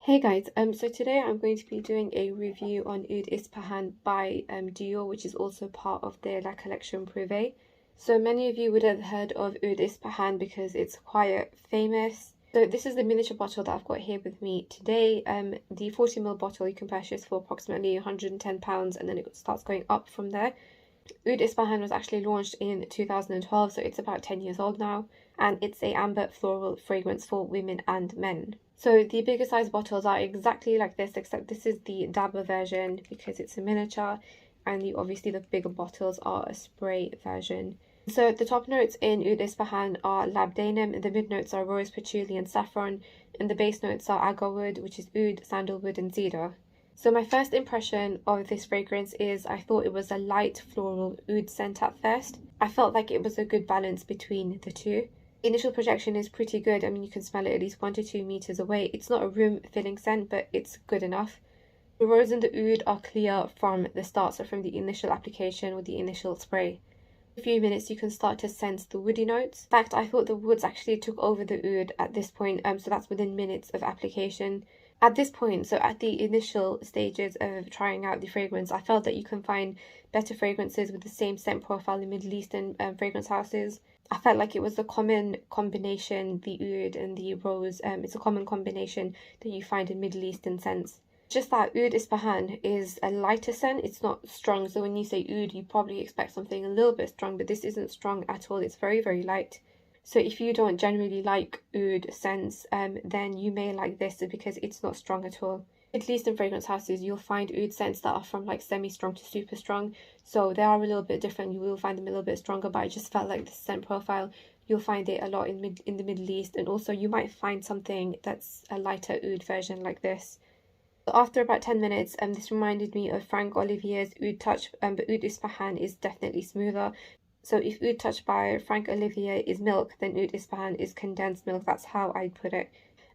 Hey guys, so today I'm going to be doing a review on Oud Ispahan by Dior, which is also part of their La Collection Privé. So many of you would have heard of Oud Ispahan because it's quite famous. So this is the miniature bottle that I've got here with me today. The 40 ml bottle you can purchase for approximately £110, and then it starts going up from there. Oud Ispahan was actually launched in 2012, so it's about 10 years old now, and it's a amber floral fragrance for women and men. So the bigger size bottles are exactly like this, except this is the dabber version because it's a miniature, and obviously the bigger bottles are a spray version. So the top notes in Oud Ispahan are labdanum, the mid notes are rose, patchouli and saffron, and the base notes are agarwood, which is oud, sandalwood and cedar. So my first impression of this fragrance is I thought it was a light floral oud scent at first. I felt like it was a good balance between the two. Initial projection is pretty good. I mean, you can smell it at least 1 to 2 meters away. It's not a room filling scent, but it's good enough. The rose and the oud are clear from the start, so from the initial application or the initial spray. In a few minutes you can start to sense the woody notes. In fact, I thought the woods actually took over the oud at this point, so that's within minutes of application. At this point, so at the initial stages of trying out the fragrance, I felt that you can find better fragrances with the same scent profile in Middle Eastern fragrance houses. I felt like it was a common combination, the oud and the rose. It's a common combination that you find in Middle Eastern scents. Just that Oud Ispahan is a lighter scent. It's not strong. So when you say oud, you probably expect something a little bit strong, but this isn't strong at all. It's very, very light. So if you don't generally like oud scents, then you may like this because it's not strong at all. At least in fragrance houses, you'll find oud scents that are from like semi-strong to super strong. So they are a little bit different. You will find them a little bit stronger, but I just felt like the scent profile, you'll find it a lot in the Middle East. And also you might find something that's a lighter oud version like this. So after about 10 minutes, this reminded me of Frank Olivier's Oud Touch, but Oud Ispahan is definitely smoother. So if Oud Touch by Frank Olivier is milk, then Oud Ispahan is condensed milk. That's how I'd put it.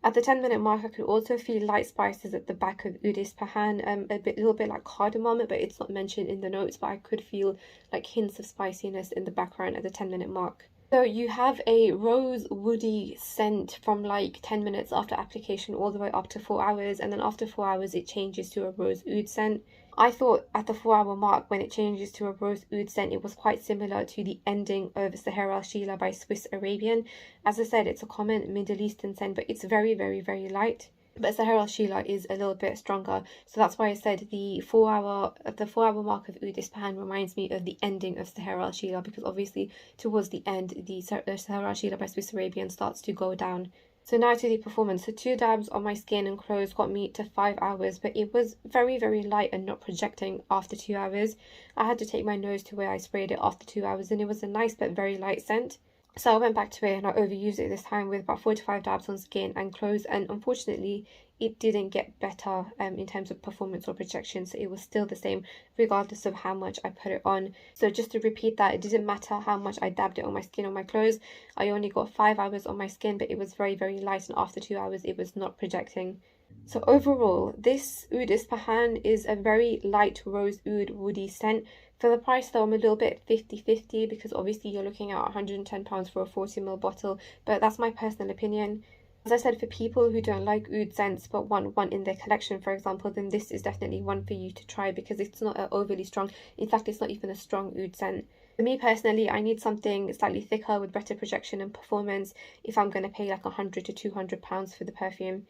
At the 10-minute mark, I could also feel light spices at the back of Oud Ispahan, a little bit like cardamom, but it's not mentioned in the notes, but I could feel like hints of spiciness in the background at the 10-minute mark. So you have a rose woody scent from like 10 minutes after application all the way up to 4 hours, and then after 4 hours it changes to a rose oud scent. I thought at the 4 hour mark, when it changes to a rose oud scent, it was quite similar to the ending of Seher Al Sheila by Swiss Arabian. As I said, it's a common Middle Eastern scent, but it's very, very, very light. But Seher Al Sheila is a little bit stronger, so that's why I said the 4 hour mark of Oud Ispahan reminds me of the ending of Seher Al Sheila, because obviously towards the end the Seher Al Sheila by Swiss Arabian starts to go down. So now to the performance. So 2 dabs on my skin and clothes got me to 5 hours, but it was very, very light and not projecting after 2 hours. I had to take my nose to where I sprayed it after 2 hours, and it was a nice but very light scent. So I went back to it and I overused it this time with about 4 to 5 dabs on skin and clothes, and unfortunately it didn't get better in terms of performance or projection, so it was still the same regardless of how much I put it on. So just to repeat that, it didn't matter how much I dabbed it on my skin or my clothes. I only got 5 hours on my skin, but it was very, very light, and after 2 hours it was not projecting. So overall, this Oud Ispahan is a very light rose oud woody scent. For the price though, I'm a little bit 50-50 because obviously you're looking at £110 for a 40 ml bottle, but that's my personal opinion. As I said, for people who don't like oud scents but want one in their collection, for example, then this is definitely one for you to try because it's not overly strong. In fact, it's not even a strong oud scent. For me personally, I need something slightly thicker with better projection and performance if I'm going to pay like £100 to £200 for the perfume.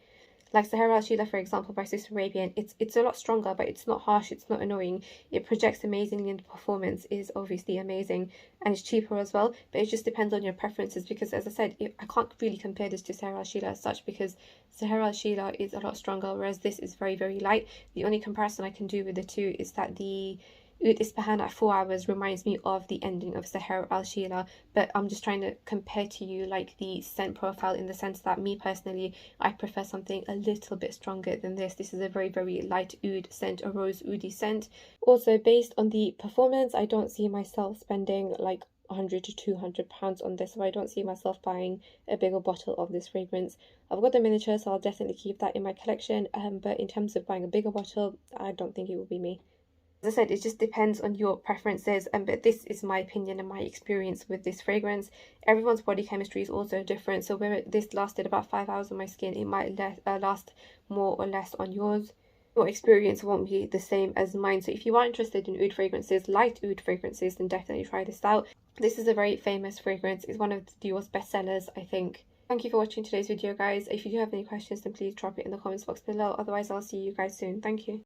Like Seher Al Sheila, for example, by Swiss Arabian, it's a lot stronger, but it's not harsh, it's not annoying. It projects amazingly, and the performance is obviously amazing, and it's cheaper as well, but it just depends on your preferences because, as I said, I can't really compare this to Seher Al Sheila as such because Seher Al Sheila is a lot stronger, whereas this is very, very light. The only comparison I can do with the two is that the Oud Ispahan at 4 hours reminds me of the ending of Seher Al Sheila, but I'm just trying to compare to you like the scent profile in the sense that me personally, I prefer something a little bit stronger than this. This is a very, very light oud scent, a rose oudy scent. Also, based on the performance, I don't see myself spending like £100 to £200 on this, so I don't see myself buying a bigger bottle of this fragrance. I've got the miniature, so I'll definitely keep that in my collection, but in terms of buying a bigger bottle, I don't think it will be me. As I said, it just depends on your preferences, but this is my opinion and my experience with this fragrance. Everyone's body chemistry is also different, so where this lasted about 5 hours on my skin, it might last more or less on yours. Your experience won't be the same as mine. So if you are interested in oud fragrances, light oud fragrances, then definitely try this out. This is a very famous fragrance. It's one of Dior's bestsellers, I think. Thank you for watching today's video, guys. If you do have any questions, then please drop it in the comments box below. Otherwise, I'll see you guys soon. Thank you.